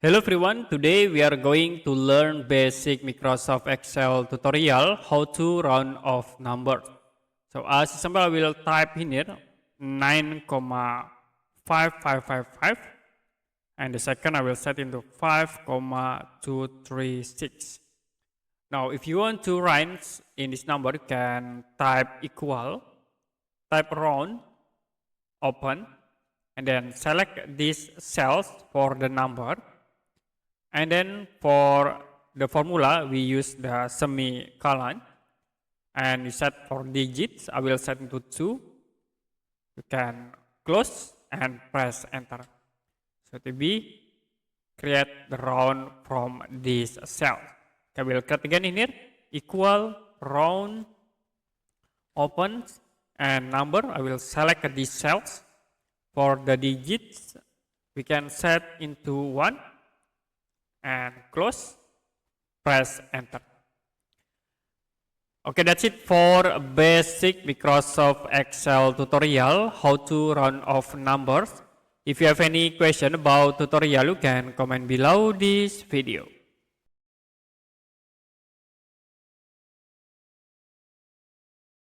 Hello everyone, today we are going to learn basic Microsoft Excel tutorial how to round off numbers. So as example, I will type in here 9,5555 and the second I will set into 5,236. Now if you want to round in this number, you can type equal, type round, open, and then select these cells for the number. And then for the formula, we use the semicolon. And we set for digits, I will set into 2. You can close and press enter. So to be create the round from this cell. I will create again in here, equal, round, open, and number. I will select these cells. For the digits, we can set into 1. And close, press enter. Okay, that's it for basic Microsoft Excel tutorial, how to round off numbers. If you have any question about tutorial, you can comment below this video.